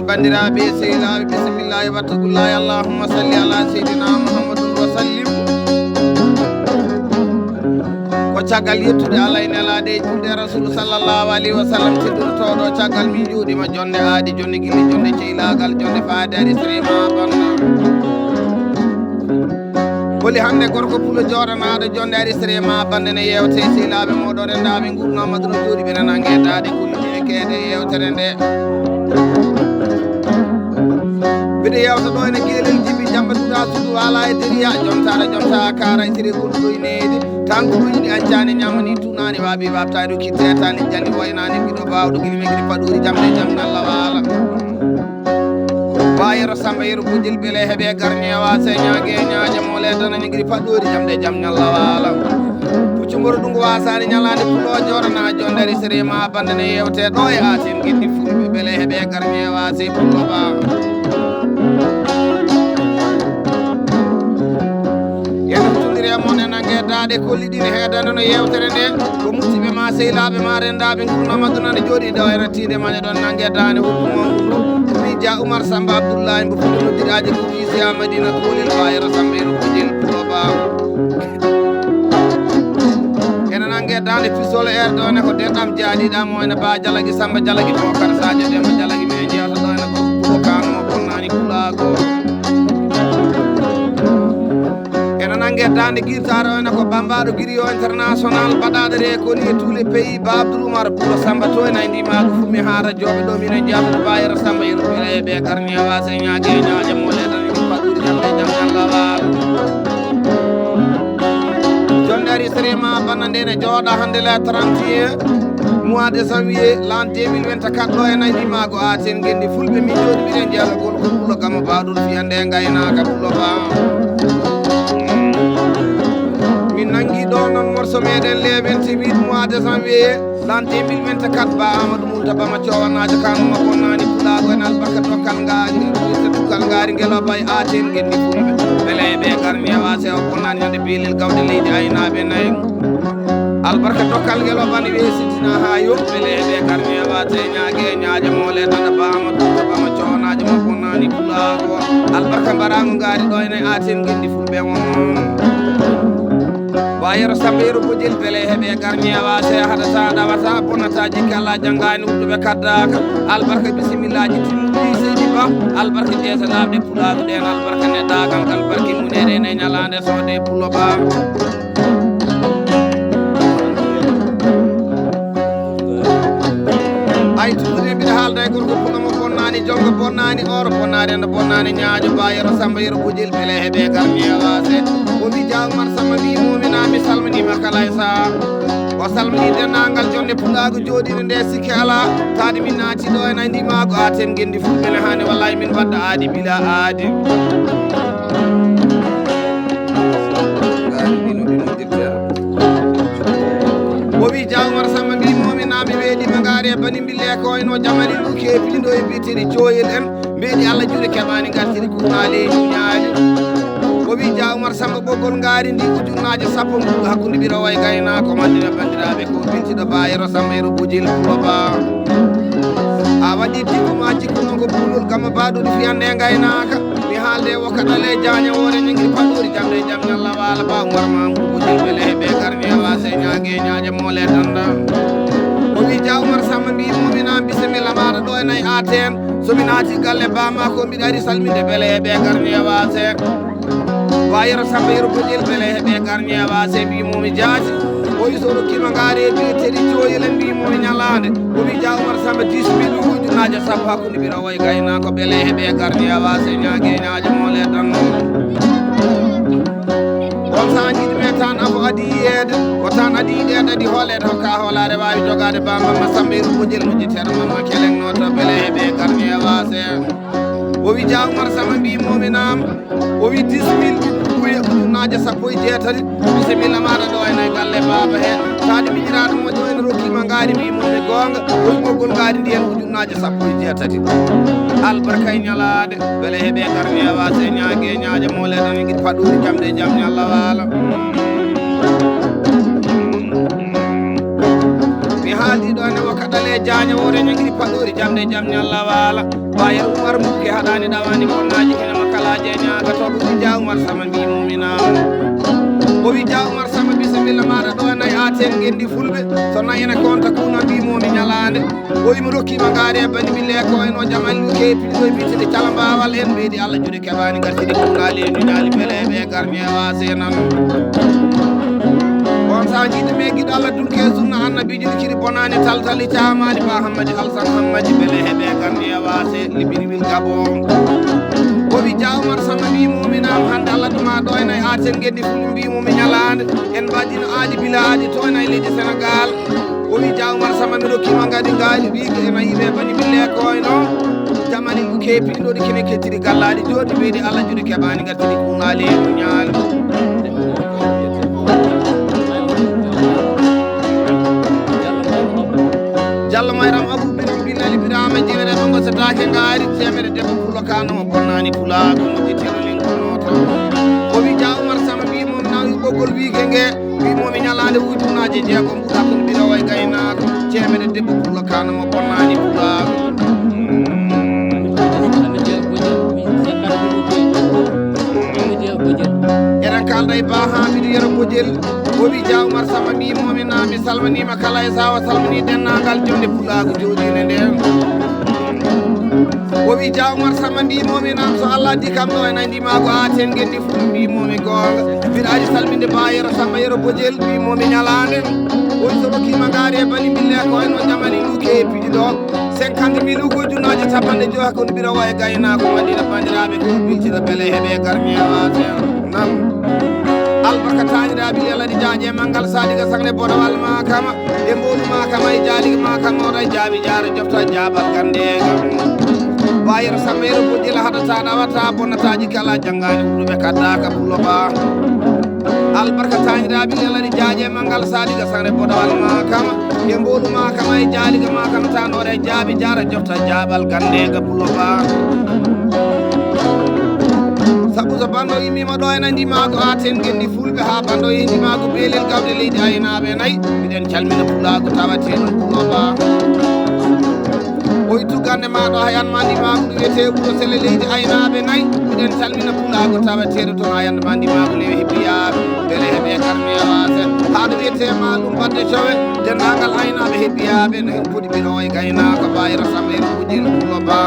bandiraɓe sehilaɓe bisimillahi wattaqullahi allahumma salli ala seydina muhammadun wa sallim. Ko caggal yettude Allah e nelaɗe e julde rasulu sallallahu alayhi wa sallam teddortoɗo caggal min juuɗima jonde aadi jonde gilli jonde ceylagal jonde faade ari srema banda holi hande gorko pulo joɗanaɗo jonde ari srema bande ne yewte sehilaɓe moɗo rendaɓe gurnamadou no jooɗi ɓe nana gueddade kulluɗi e keede yewtere nde. Mbiɗa yewta ɗo ene guelel jibi jamba duɗa suudu ala e deriya jonta kara e tiri gonɗoynede tan ko ɗoyiɗi ancani ñamani tunani waɓi wabtani ɗo kittetani jalli waynani mbiɗo bawɗo guiɗi guiɗi paɗori jamde jam nalla wala wayero samba yero bojil beele heeɓe garñewa señague ñaje mole danani guiɗi paɗori jamde jam nalla wala puccumoro ɗum wasani ñalade pulo jorana jondari sérema bande ne yewte ɗo e atin guiɗi fulɓe beele heeɓe garñewa sey pullo ba monen gueddade kolliɗine heedande no yewtere nde ko musiɓe ma sehilaɓe ma rendaɓe gurnamadou nane jooɗi ɗo e rattide mañe ɗon nangueddade hukkumo ndu wi dia oumar samba abdoullahi mbo fuɗɗo noddiraji ko isia madina kolel wayro samba ero kojel proba ene nangueddade fisol erde one ko denɗam jaaɗiɗamo ene ba jalagui samba jalagui bokar sadio demba jalagui min jewta ɗo ene ko pulo kanomo bonnani pulago gueddade guirtare one ko bambaɗo guiri o international baɗaɗo re koni e tous les pays ba abdoul oumar pulo samba to en aydimago fummi ha radioɓe ɗo minen jawtude bayero samba yero ɓireɓe garñewa señague ñaje moleɗan paɗuri jamde jam ñallawal jonde ari sérima banda nde ne jooɗa hande le 31 mois de janvier l'an 2024 ɗo en aydimago aten gendi fulɓe min jooɗi ɓiren jeelagol ko pulo gama baɗol fiyande gaynaka pulo ba min nangui ɗo noon morceau meɗen le 28 mois de janvier l'an 2024 ba amadou moulta bama cowanajo kanuma bonnani pulago en albarka dokkal ngari dukkal ngari guelo bay aten gendi fulɓe beele ɓe garñewa sewo bonnani ñande bilel gawde leydi aynaɓe nayi albarka dokkal guelo bani wesitina ha yo beele ɓe garñewa señague ñaje mole dana ba amadou moulta bama cowanajo ma bonnani pulago albarka mbarago ngari ɗo ene aten gendi fulɓe on wayero samba yero bojel beele heeɓe garñewa se haɗa sa ɗawata bonnata jikki allah janggani wuɗɗuɓe kaddaka albarka bisimillaji timmuɗi seydi ba albarka jeesaɗaɓe pulago ɗen albarka neɗɗagal albarka muneɗe ne ñalande sode pulo ba ay tuɗude mbiɗa haalda e gorko pulomo bonnani jongo bonnani oro bonnani endo bonnani ñaajo bayero samba yero bojel beele heeɓe garñewa se o wi jawmar samba mbimomina mi salminima kala e saha o salmini dennagal jonde pulago jooɗire nde sikki ala tade min naati ɗo en aydimago aten gendi fulɓene hani wallahi min wadda aadi bila aadi o wi jawmar samba mbimominami weeɗima gaari e bani mbille ko eno jamani ɗuki e piliɗo e mbitiri coyel en mbeɗi allah juuɗe keɓani gartiri kuuɗali e ñaali o wi dia oumar samba ɓoggol ngaari ndi ujunnaje sappo mbuɗo hakkude ɓirowo e gaynako mandina bandiraɓe ko bintiɗo bayero samba yero bojil pulo ba a waɗi dikkuma jikkunongo pulol gamma baɗuɗo fiyande e gaynaka mi haalde wokkaɗale jaña wore ñangui paɗori jamde jam ñalla wala ba oumar mamoudou bojil beele heeɓe garñewa señague ñaje mole danda o wi dia oumar samba mbimomina bisimilla maɗa ɗo e nayyi aten somi naati galle bama ko mbiɗa ari salminde beele heeɓe garñewa se wayero samba yero bojel beele heeɓe garñewa se mbimomi jaati o wi so rokkima ngaari e biyeteɗi coyel en mbimomi ñalade o wi dia oumar samba 10 000 ujunnaje sappo hakkude ɓirowo e gaynako beele heeɓe garñewa se ñague ñaje mole danno on sa jiɗime tan afo adi yeede ko tan adi ɗeɗe ɗi hoolede hokka hoolare wawi jogade bamamma samba yero bojel mojjitero mamma kelengnoto beele heeɓe garñewa se o wi dia oumar samba mbimominam o wi 10 000 ujunnaje sappo e jeetati bisimilla maɗa ɗo ene galle baba hen tade miñiraɗo moƴƴo en rokkima ngaari mbimomi gonga woygolgol ngaari ndiyen ujunnaje 16 albarka e ñalade beele heeɓe garmi e wase ñague ñaaje mole tan guiɗi paɗuri jamde jaam ñallah waala mi haaldi ɗo ne o kaɗale jaña wore ñaguiɗi paɗuri jamde jaam ñallah waala bayal Oumar Mbuke haɗani ɗawani bonnaji kinema kalaje ñaga to ɗum Dia Oumar Sama mbimumina o wi Dia Oumar Sama bisimilla maɗa ɗo e nayi aten gendi fulɓe so nayine konta kuna mbimomi ñalande o wimi rokkima ngaari e bani bille ko en o jamal luke piɗiɗo bitide cala mbawal en ɓeydi Allah juuɗe keɓani gartiɗi kunali e ñuñali beele ɓe garmi e wase nan on sa jiɗi me guiɗo Allah dunke sunna annabijo ɗi ciri bonani taltali camali ba Hammadi Alsan Hammadi beele heeɓe garmi e wase libini wil gabon o wi Dia Oumar Sama mbimominam hande Allah ɗuma ɗo enayi aten gendi fulɓe mbimomi ñalande en mbaɗino aadi bila aadi to enayi leydi Sénégal o wi Dia Oumar Sama mi rokkima gadi ngaali wiige enayi ɓe bani bille koyno jamani ɗu kepiɗo ɗi kene kettiri gallaɗi joni ɓeydi Allah juuɗe keɓani gartiri kungali e muñali Diallo Mayram Abou Biram Bilali Birama jeere ɗo gosatake ngaari temere debbo pulo kanoma bonnani pulago moƴƴitino linkonoto o wi Dia Oumar Sama mbimomi nawi ɓoggol wiige nge mbimomi ñalande ujunnaje jeegom ɓuura kono ɓirowo e gaynako temere debbo pulo kanoma bonnani pulago eɗen kalda e ba Hamidou Yero Bodiel o wi Dia Oumar Sama mbimomi nami salminima kala e sawa salmini dennagal jonde pulago jooɗine nden o wi Dia Oumar Sama mbimomi nam so Allah addi kam ɗo enayi ndimago aten gendi fu mbimomi gonga mbiɗa aji salminde ba Yero Samba Yero Bodiel mbimomi ñalande o wi so rokkima ngaari e bani bille ko eno jamani luke e piɗi ɗo 50 000 ujunnaje 50 kono ɓirowo e gaynako madina bandiraɓe ko biltida beele heeɓe garmi e wase nam albarka tañiraɓe leladi jaaƴe manggal sadiga sangne bodowal ma kama e mbolu ma kama e jaaliga ma kama oɗa jaabi jaara jofta jaabal gandega bayero Samba Yero Bodiel haɗata ɗawata bonnataji kala janggani wuɗuɓe kaddaka pulo ba albarka tañiraɓe leladi jaaƴe manggal sadiga sangne bodowal ma kama e mbolu ma kama e jaaliga ma kama tan oɗa jaabi jaara jofta jaabal gandega pulo ba sabu so bando yimima ɗo ena ndimago aten gendi fulɓe ha bando yi ndimago beelel gawde leydi aynaɓe nayyi miɗen calmina pulago tawateɗum puloba o ittu gande maɗo hayanma ndimago ɗum wiyete ɓuuro sele leydi aynaɓe nayyi miɗen calmina pulago tawateɗo toon hayandema ndimago lewi hebbiyaɓe beele heeɓe garmi e wasen haɗo wiyetema ɗum badde cowe dendagal aynaɓe hebbiyaɓe no hen poɗi ɓirowo e gaynako Bayero Samba Yero Bodiel puloba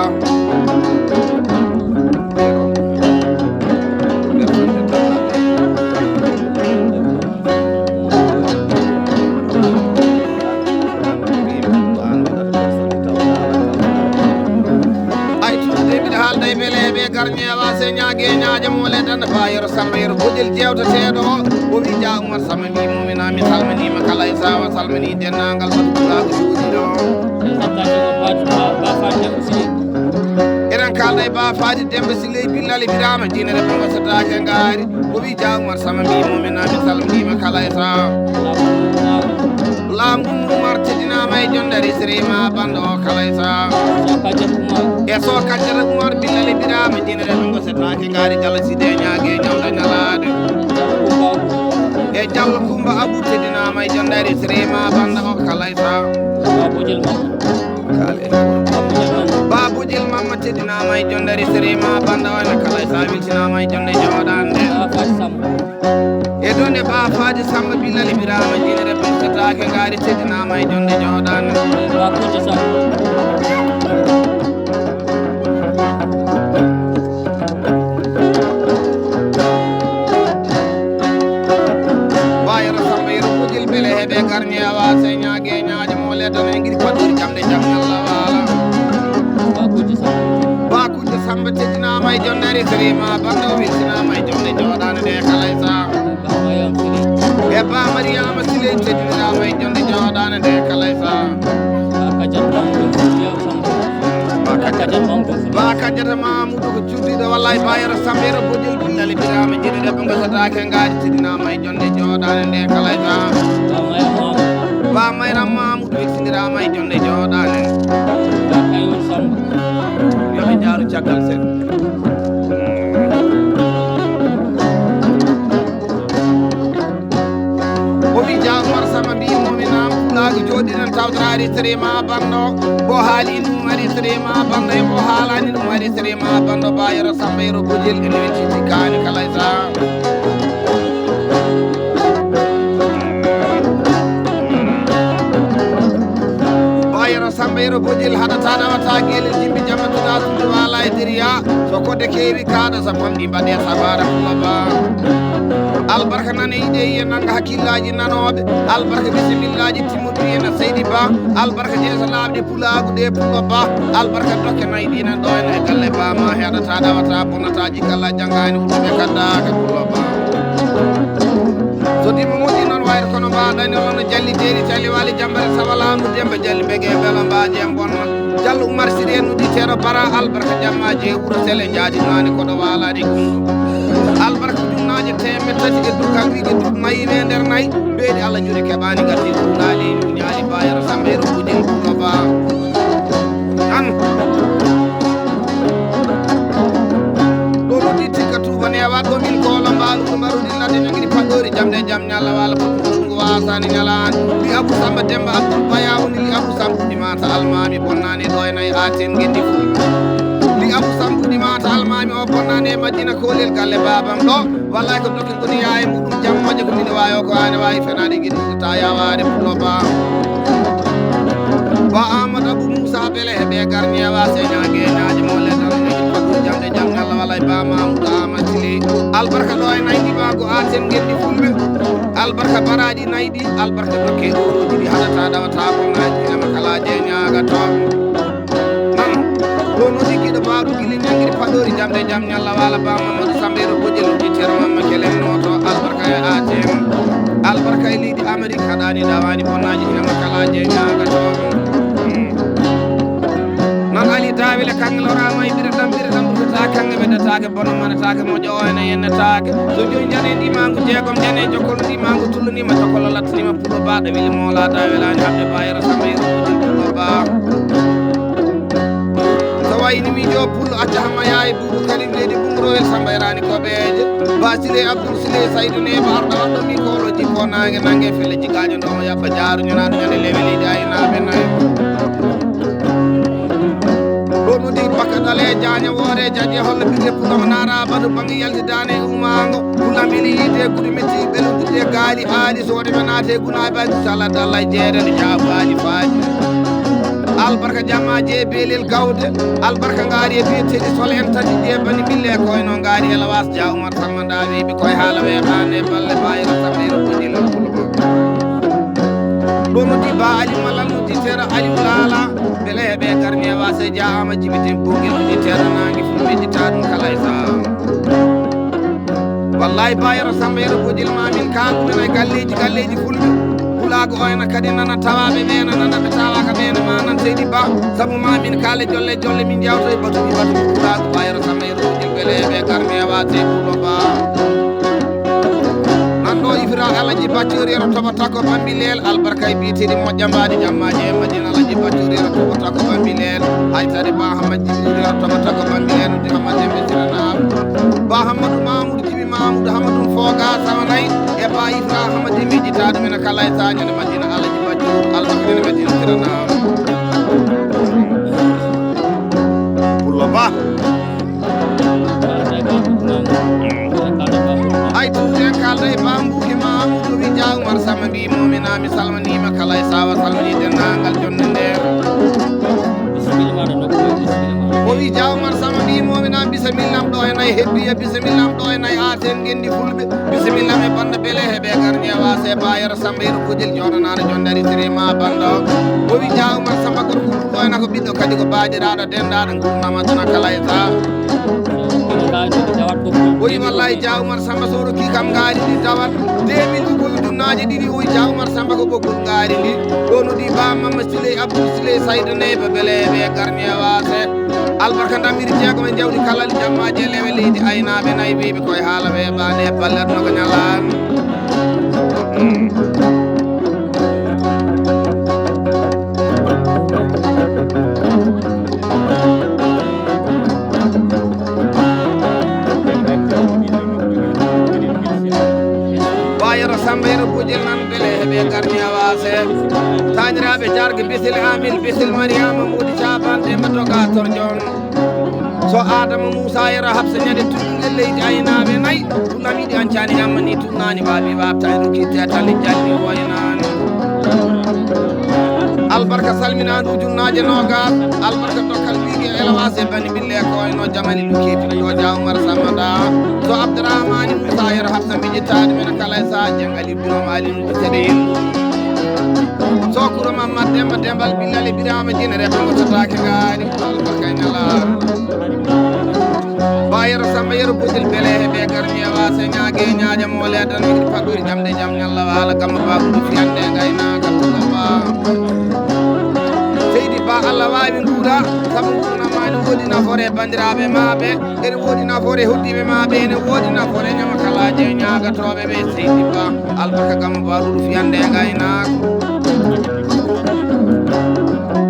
garmi e wase ñague ñaaje mole tan Bayero Samba Yero Bodiel jewteteɗo o wi Dia Oumar Sama mbimomi nami salminima kala e sawa salmini dennagal baɗulago jooɗiɗo eɗen kalda e ba Fadi Demba Siley Billali Birama dinere ɓe gosatake ngaari o wi Dia Oumar Sama mbimomi nami salminima kala e sawa laamu Oumar teddinama e jondari sirima bando o kala e sawa e so kaccata Oumar Billali Birama dinere ɓe gosatake ngaari galaside ñague ñawda ñalade e Diallo Coumba Abou teddinama e jondari sirima bando o kala e sawa Babou Mamma teddinama e jondari sirima bando o ene kala e sawa wiltinama e jonde joɗande e donde ba Fadi Samba Billali Birama dinere ɓe gosatake ngaari teddinama e jonde joɗande Bayero Samba Yero Bodiel beele heeɓe garmi e wase ñague ñaaje mole don en guiɗi paɗɗori jamde jaam Allah waala Bakoudio Samba teddinama e jondari sirima bando o wiltinama e jonde joɗande nde kala e saha e ba Mariama Siley teddinama e jonde joɗande nde kala e saha ba kadiata Mamoudou ko cuddiɗo wallay Bayero Samba Yero Bodiel Billali Birama jiɗiɗe ɓe gosatake ngaari teddinama e jonde joɗande nde kala e saha ba mayram Mamoudou weksindirama e jonde jooɗane yoɓe jaaru caggal sen o wi Dia Oumar Samba mbimomi nam pulago jooɗiɗen tawtata arisirema bando bo haali ɗum arisirema bando e bo haalani ɗum arisirema bando Bayero Samba Yero Bojel ene wecciti kaani kala e sa Bayero Samba Yero Bojel haɗata ɗawata guelel jimbi jammatuɗa suudu wala e deriya so kodde keewi kaɗa sa famɗi mbaɗe sabara kulaba albarka nane yiɗe yiye nanga hakkillaji nanoɓe albarka bisimillaji timmuɗu ena Seydi Ba albarka jeesa laaɓde pulagu ɗe pulo ba albarka dokke nayyi ɗinen ɗo ene e galle bama heɗata ɗawata bonnataji kala janggani wuɗuɓe kaddaka pulo ba so dimmo moƴƴi noon wayre kono mbaɗani ono jalli deeri cali wali jambare sawalamu dembe jalli mbege beela mbaji en bonna Diallo Oumar Siri en udditero bara albarka jammaji e wuuro sele jaadinani koɗo walani gungo albarka junnaje temme tati e durkal wiide dur nayi we nder nayyi mbeɗi Allah juuɗe keɓani gatti ɗumnali ñaali Bayero Samba Yero Bojel pulo ba an ɗo ɗoɗi tikka tuba newa ɗomin koolo mbaluɗo mbaruɗi ladde ñogiri paɗɗori jamde jaam ñalla walla poɗɗuɗo wasani ñalani li Abou Samba Demba Abdoul Bayawni li Abou Samba ɗimata almami bonnani ɗo e nayyi aten gendi fo li Abou Samba ɗimata almami o bonnani e Madina kolel galle babam ɗo wallay ko dokke goni yaye muɗum jammoje ko mine wawi o ko ane wawi fenade gueɗi ta yawade pulo ba Amadou Abou Moussa Bele heɓe garñewa señage ñaji molle danoñoji fakkude jamde jaam ñalla wallay ba Mamoudou Amadou Sili albarka ɗo e nayyi ɗiba ko aten gendi fulɓe albarka baraji nayyi ɗi albarka dokke oroji ɗi haɗata ɗawata bonnaji inema kala je ñagato ɗo noɗigguiɗo mbaɗo guili ñanguiri paɗori jamde jaam ñalla wala ba Mamadou Samba Yero Bojel udditero mamma kelen noto albarka e atem albarka e leydi Amérique haɗani ɗawani bonnaji inema kala je ñagato noon Ali Dawile kanŋe lorama e ɓireɗam ɓurtata kanŋe weɗatake bono manatake moƴo o ene yennetake so joni jane ndimangu jeegom jane jokkolo ndimangu tullunima jokkolo lattanima pulo baɗo wili mola dawelani habde Bayero Samba Yero Bojel pulo ba so wayni mijo pullo acca hamma yaye Boubou Kalim leydi Bunguroyel Samba Yarani koɓeje Basile Abdoul Sile Saydou Neba arɗo waɗɗo mi kolo jikko nangue nangue felle jikajo ndomo yabba jaaru ñanaɗo ñande lewe leydi aynaɓe nayi ɗo nodi bakadale jaña woore jaƴe holla birde pulama nara baɗo banggue yaltidane umago pulam ili yiide guɗi metti ɓelodide gaali aali so waɗe menate gunaɓe inchallah dallay jeeɗeɗe jaabu aali faaji albarka jammaji e beelel gawde albarka ngaari e biyeteɗi sole en tati ɗi e bani bille koyno ngaari e lawas Dia Oumar Samba nda wiɓe koye haala weeɓane balle Bayero Samba Yero Bojel pulo ɗo noddi ba Aliou Malal nodditero Aliou Lala beele heɓe garni e wase Dia Ama jibiten ɓogel nodditero nangue fu meddita ɗum kala e saha wallahi Bayero Samba Yero Bojel mamin kalɗumen e galleji fulɓe pulago o ena kadi nana tawaɓe ɓena nanaɓe tawaka ɓena ma nan Seydi Ba saabu mamin kaale jolle jolle min jawto e batuɗi pulago Bayero Samba Yero Bojel beele heɓe garni e wase pulo ba nanɗo ifira Alaji Baccori ero toɓata ko bambilel albarka e biyeteɗi moƴƴa mbaɗi jammaji e Madina Alaji Baccori ero toɓata ko bambilel haytade Ba Hamad Djibril ero toɓata ko bambilel nudi Hamad Dembe Siranaɓe Ba Hamadou Mamoudou Djibi Mamoudou Hamadou Foga Samanayi e Ba Ifra Hamad Dembe jita ɗumen kala e sañane Madina Alaji Baccori albarka ene Madina Siranaɓe pullo Ba ay tuuti kalda e bambuki Mamoudou wi Dia Oumar Samba mbimomi mi salmanima kala e sawa salmini dennagal jonde nder o wi Dia Oumar Samba mbimomi bisimillam ɗo e nayyi heddi e bisimillam ɗo e nayyi aten gendi fulɓe bisimillam e banda beele heɓe garni e wase Bayero Samba Yero Bojel joɗanano jonde ari sirima banda o wi Dia Oumar Samba gorko ɗo ena ko ɓiɗɗo kadi ko baɗiraɗo dendaɗo gurdama dona kala e saha oyi wallahi Dia Oumar Samba so rokki kam ngaari ndi tawat 2000 ɓoggol junnaji ɗiɗi oyi Dia Oumar Samba ko ɓoggol ngaari ndi ɗo nodi Ba Mama Sile Abdoul Sile Saydou Neba beele ɓe garni e wase albarka damiri jeegom e jawdi kalali jammaji e lewe leydi aynaɓe nayyi wiɓe koye haala weeɓani e balletno ko ñalani yero bojel nan bele heɓe garni awase taniraɓe jargue bisil amil bisil mariama mudi caban demba doga torjon so adama moussa yero habsa ñade tuɗuɗe leydi aynaɓe nayyi ɗum yiɗi ancani ammani tunnani waɓi wabta e ɗukitte tali jalli woynani albarka salminani ujunnaje nogas albarka dokkal ɓigue élevage e bani bille ko wayno jamali lukiti ɗo jawmar samada so abdourahmani moussa yero habsa miƴittade men kala sa jengali binom alinuɗo seeɗe yellu so kouro mamad demba dembal billali birama jinere ɓegototake gaari albarka ñala ba yero samba yero bojil bele heɓe garni e wase ñague ñaƴa mole tan miɗi paɗɗori jamde jaam ñalla wala gamma babuɗo fiyande gaynaka ba seydi ba Allah wawi guuɗa saabu gurnamani woodi nafoore e bandiraɓe maɓe ene woodi nafoore e hoddiɓe maɓe ene woodi nafoore ñama kalaje e ñagatoɓe ɓe seydi ba albarka gamma baɗuɗo fiyande gaynaka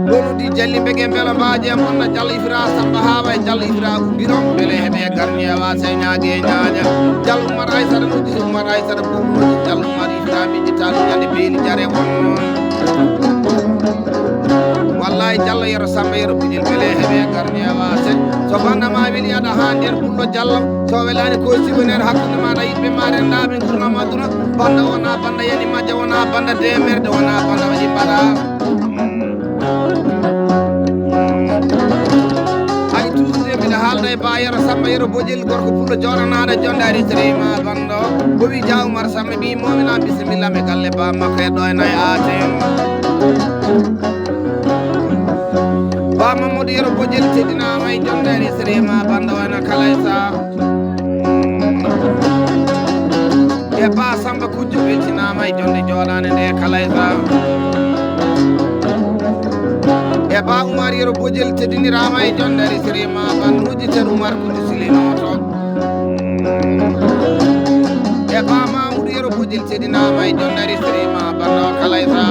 ɗonudi jalli mbege beela mbaji e monna Diallo Ifra Samba Hawa e Diallo Ifra Birom beele heeɓe garni e wase ñague e ñaña Diallo Oumar Aissata noddi Oumar Aissata bomoji Diallo Oumar Ifra miƴƴita ɗum ñande beeli jare won noon wallahi Diallo yero Samba yero Bujil beele heeɓe garni e wase so bandama weeli aɗa ha nder ɓulɗo Diallo so welani ko sigonen hakkude maɗa yiɓɓe ma rendaɓe gurnama aduna banda wona banda yani majja wona banda demerde wona banda waɗi mbaɗa hay toujours mbiɗa haalda e ba yero Samba yero Bojel gorko pullo joɗanaɗo jonde ari sérima bando o wi Dia Oumar Samba mbi momina bisimilla mi galle ba makko e ɗo e nayi atem ba Mamadou yero Bojel teddinama e jonde ari sérima bando wona kala e sa e ba Samba Kujjo weltinama e jonde joɗane nde kala e sa e ba Oumar yero Bojel teddinirama e jonde ari sérima bannuji ten Oumar Koudi silinoto e ba Mamoudou yero Bojel teddinama e jonde ari sérima banno kala e sa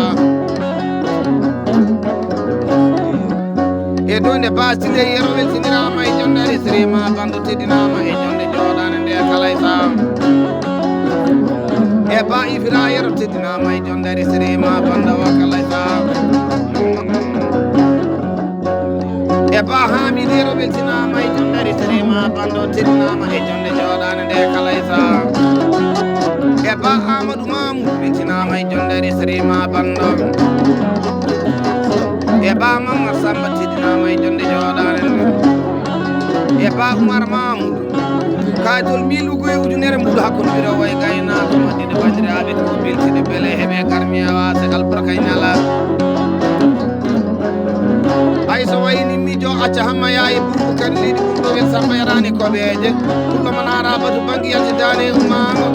e donde ba Sile yero weltinirama e jonde ari sérima bando teddinama e jonde joɗane nde kala e sa e ba Ifra yero teddinama e jonde ari sérima bando wa kala e sa e ba Hamid yero weltinama e jonde ari sérima bando teddinama e jonde joɗane nde kala e sa e ba Amadou Mamoudou weltinama e jonde ari sérima bando e ba Mamad Samba teddinama e jonde joɗane nde e ba Oumar Mamoudou kaydol 1000 ugo e ujunere mbuɗo hakkude biro way gaynako maɗɗiɗe bandiraɓe ko beltiɗe beele heeɓe garmi e wase albarka e ñala hay so wayni miijo acca hamma yaye ɓurɗo kadi leydi ɗum ɗo wel Samba yarani koɓeje ɗumɗo man arabatu banggue yaltidani e ummama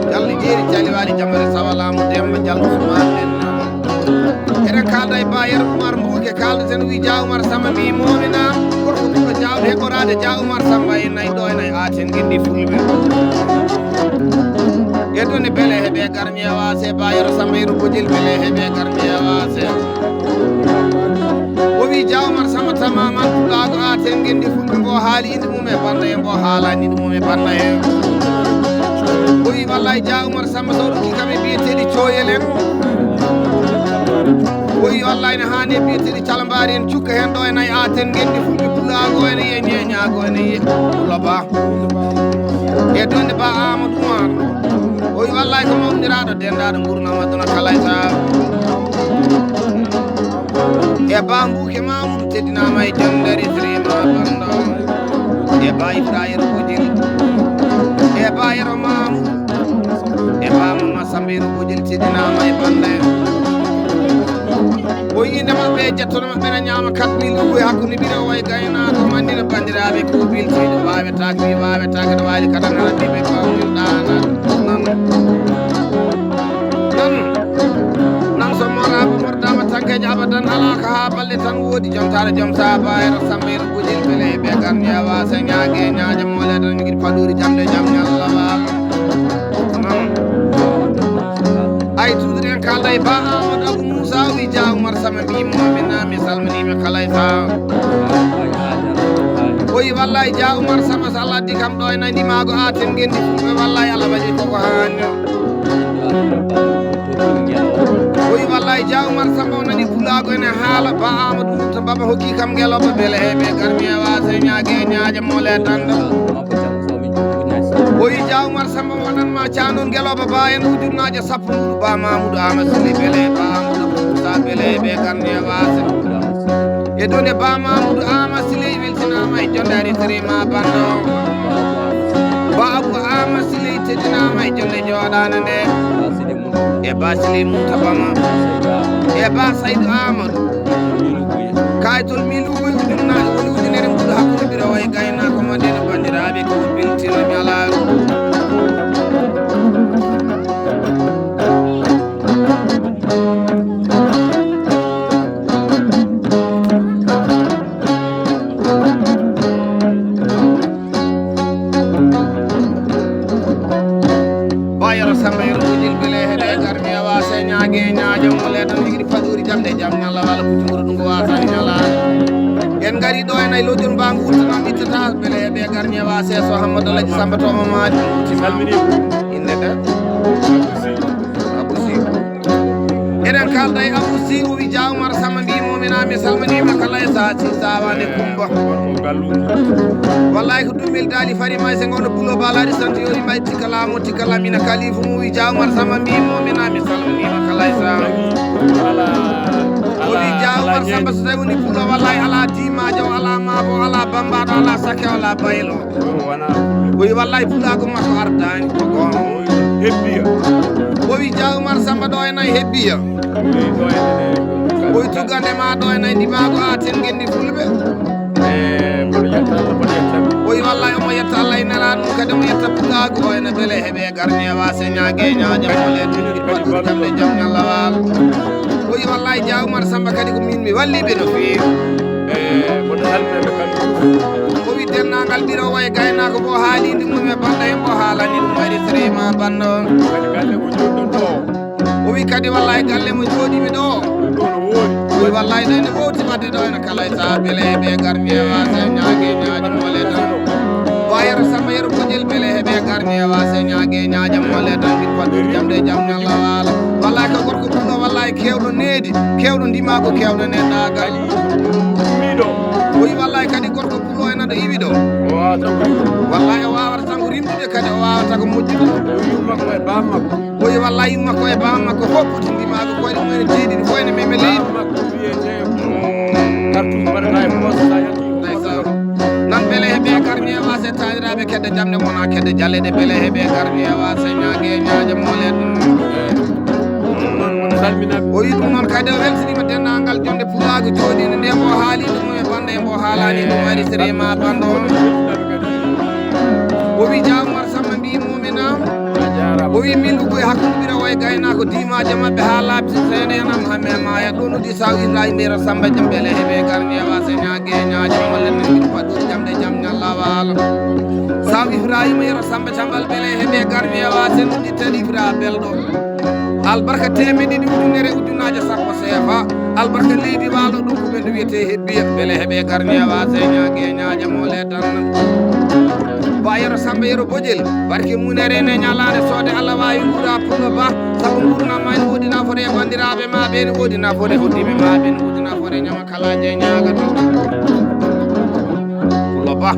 Diallo jeeri jali waɗi jamare sawalamu Demba Diallo sumaɗen eɗen kalda e ba yero Oumar Mbouke kalda ten wi Dia Oumar Samba mbi momina gorko ɗumɗo jawɗo heɓorade Dia Oumar Samba e nayyi ɗo e nayyi aten guendi fulɓe e ɗone beele heeɓe garmi e wase ba yero Samba yero Bojel beele heeɓe garmi e wase o wi Dia Oumar Samba tamaman puɗɗago aten guendi fulɓe mbo haali inde mum e banda e mbo haalani inde mum e banda e o wi wallahi Dia Oumar Samba so ɗukki kam e biyeteɗi coyel en o wi wallahi ne hani e biyeteɗi calambari en cukka hen ɗo e nayyi aten guendi fulɓe puɗɗago ene yiye ñeñago ene yiye pullo ba e donde ba Amadou Oumar o wi wallahi ko mawdiraɗo dendaɗo gurnama aduna kala e sa e ba Mbouke Mamoudou teddinama e jonde ari sérima bando e ba Ifra yero Bojel e ba yero Mamoudou e ba Mamad Samba yero Bojel teddinama e bande o yinde mabɓe e jettono mabɓe ne ñama 4000 ugo e hakkude ɓiɗo way gaynako mandina bandiraɓe ko biltiɗo wawetake wi wawetake ɗo wali kada nanaɗiɓe kawilɗana nan so moraɓe mordama tankeje abadan ala ko ha balɗe tan woodi jontare joom saba yero Samba yero Bojel beele ɓe garni e wase ñague ñaƴa mole tan guiɗi paɗori jamde jaam ñalla wala ay toujours en kalda e ba Amadou Abou Moussa wi Dia Oumar Samba mbi momina mi salminima kala e sa o wi wallahi Dia Oumar Samba so Allah addi kam ɗo ena ndimago aten gendi fulɓe wallahi Allah waɗi koko hanni wi wallahi Dia Oumar Samba o nani pulago ene haala Ba Amadou Mouta Baba hokki kam ngeloba beele heɓe garmi e wase ñague ñaaje mole tanda wi Dia Oumar Samba waɗanma canon ngeloba ba en ujunnaje sappo muɗu Ba Mamoudou Amasili beele Ba Amadou Moussa beele heɓe garmi e wase e donde Ba Mamoudou Amasili weltinama e jonde aritrima bando Ba Abou Amasili teddinama e jonde joɗade nde e Basili Mouta Bama e Ba Saydou Amadou kaytol milugoy ujunnaje woni ujunere mbuɗo hakkude birawo e gaynako madeno bandiraɓe ko beltino ñalaru Bayero Samba yero ujil bele heɗe garmi e wase ñague ñaajo mole tan jigui faɗori jamde jaam ñalla wala kuccumuro ɗum ko wasani ñalade en gari ɗo en ay lodon mbangu wurtanam ittata bele heɓe garmi e wase so Hammadou Alaji Samba Toma Madi salmini innede Abou Sy eɗen kalda e Abou Sy o wi Dia Oumar Samba mbimomin mi salminima kala e sati sawande Kumba wallahi ko ɗum weltali farima se gono bulo balari santo yori may tikkalamo tikkalamina kalifu mu wi Dia Oumar Samba mbimomin mi salminima kala e sa o wi Dia Oumar Samba so tawi woni bulo wallahi ala dimajo ala mabo ala bambaɗo ala sakke ala baylo o wi wallahi bulago makko ardani ko gono hebbiya o wi Dia Oumar Samba ɗo enayi hebbiya o wi tugande ma ɗo enayi ndimago aten gendi fulɓe o wi wallahi omo yetta Allah e nela ɗum kadi omo yetta pulago o ene beele heeɓe garni e wase ñague ñaaja mole ɗuɗi paɗɗuɗi kamɓe jaam ñalla waalo o wi wallahi Dia Oumar Samba kadi ko min mi walliɓe no fewi o wi dennagal ɓirowo e gaynako bo haalide mum e banda hen bo haalani ɗum wayde sérima banda on o wi kadi wallahi galle mo jooɗimi ɗo o wi wallahi ɗo ene wowti wadde ɗo ene kala e saha beele heeɓe garmi e wase ñague ñaaja mole tan Bayero Samba yero bojel beele heeɓe garmi e wase ñague ñaaja mole tan guiɗ paɗɗori jamde jaam ñalla waala wallahi ko gorko ɓuɗo wallahi kewɗo needi kewɗo ndimago kewɗo neɗɗagal o wi wallahi kadi gorko ɓuɗo enaɗo iwi ɗo wallahi o wawata tan ko rimɗude kadi o wawata ko moƴƴude o wi wallahi yummakko e bammakko fof poti ndimago koyɗe mumen jeeɗiɗi fo ene meme leydi nan beele heeɓe garmi e wase taniraɓe kedde jamde wona kedde jalleɗe beele heeɓe garmi e wase ñague ñaaje mole o wi ɗum noon kadi o weltinima dennagal jonde pulago jooɗino nde mbo haalide mum e banda e mbo haalani ɗum waɗi sérima banda on o wi Dia Oumar Samba mbimominam o wi min ɗugoye hakkude ɓirawo e gaynako dimaje mabɓe ha labti seeɗa enam hamme maya ɗo noddi saw Ibrahima Yero Samba jam beele heeɓe garmi e wase ñague ñaaje molle nen guiɗo paɗɗuɗi jamde jaam ñalla waalo saw Ibrahima Yero Samba cambal beele heeɓe garmi e wase noddi tali Ibra belɗo albarka temeɗiɗi ujunere ujunnaje sappo CFA albarka leydi waalo ɗum ko ɓeɗo wiyete hebbiya beele heeɓe garmi e wase ñague ñaaje mole tan Bayero Samba yero bojel barke munere ne ñalade soode Allah wawi guura pullo ba saabu gurnama ene woodi nafoore e bandiraɓe maɓe ene woodi nafoore hoddiɓe maɓe ene woodi nafoore ñama kalaje ñagato pullo ba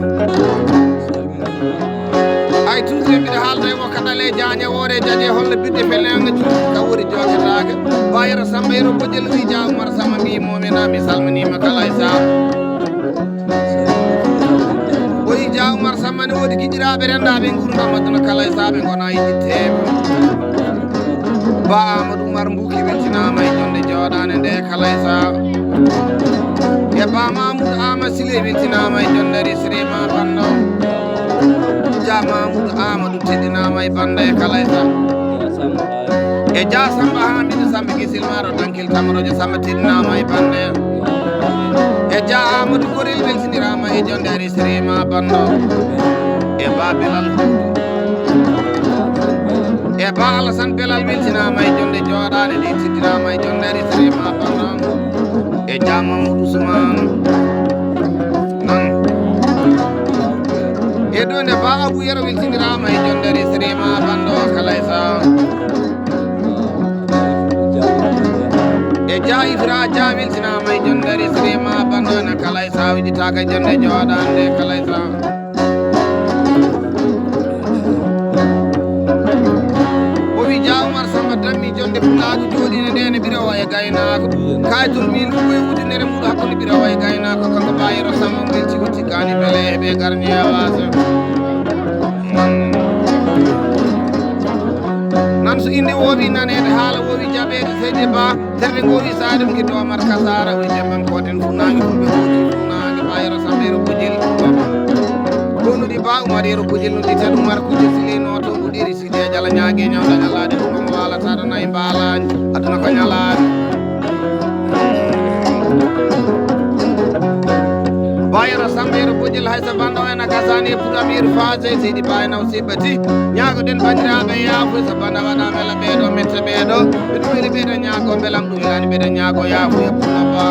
hay toujours mbiɗa haalda e mo kadale Diagne woore jaje holla bidde fellega cuuɗi ka wori jogetake Bayero Samba yero bojel wi Dia Oumar Samba mbimomina mi salminima kala e saha o wi Dia Oumar Samba ne woodi giƴiraɓe rendaɓe gurdam aduna kala e saha ɓe gona yiɗitteɓe Ba Amadou Oumar Mbouki weltinama e jonde joɗade nde kala e saha e Ba Mamoudou Amasili weltinama e jonde resirima banda Dia Mamoudou Amadou teddinama e banda e kala e saha e Dia Samba Hamidou Samba Guisilmaɗo dankil Tamarojo Samba teddinama e banda e Dia Amadou Gorel weltinirama e jonde resirima banda e Ba Belal e Ba Alassane Belal weltinama e jonde joɗade ɗe teddinama e jonde resirima banda e Dia Mamadou Ousmane non hedunde ba abu yero wiltindirama e jondere sirema bando kalaysa e jaifra ja wiltinama e jondere sirema bando na kalaysa widitaka jonde jodande kalaysa o wi Umar Samba dammi jonde pulaadu jooɗine nde ne ɓira waye gaynako kaytul min fu e wudinere muɗo hakkude ɓira waye gaynako kanko bayiro Samba mbil cigo cikkani beele eɓe garñewasa nan so inde wowi nanede haala wowi jaɓede seydi ba terde gowi sadum kiddo Omar Kasara wi dembankoten funnague fulɓe gooti funnague bayiro Samba ero bojel ɗonnuɗi ba Umar ero bojel nudi tan Umar kuje silino to ɗuɗiri sidi e jala ñague ñawda ñalade ɗum walata ɗo nayi mbalani aduna ko ñalani bayiro Samba ero bojel haysa banda ena gasani e puɗamir fase seydi ba enaw sibbati ñagoɗen bandiraɓe yaafo so banda waɗa beela ɓeeɗo mette ɓeeɗo ɓe ɗum weli ɓeeɗa ñaago beelam ɗum welani ɓeeɗa ñaago yaafo e puɗa ba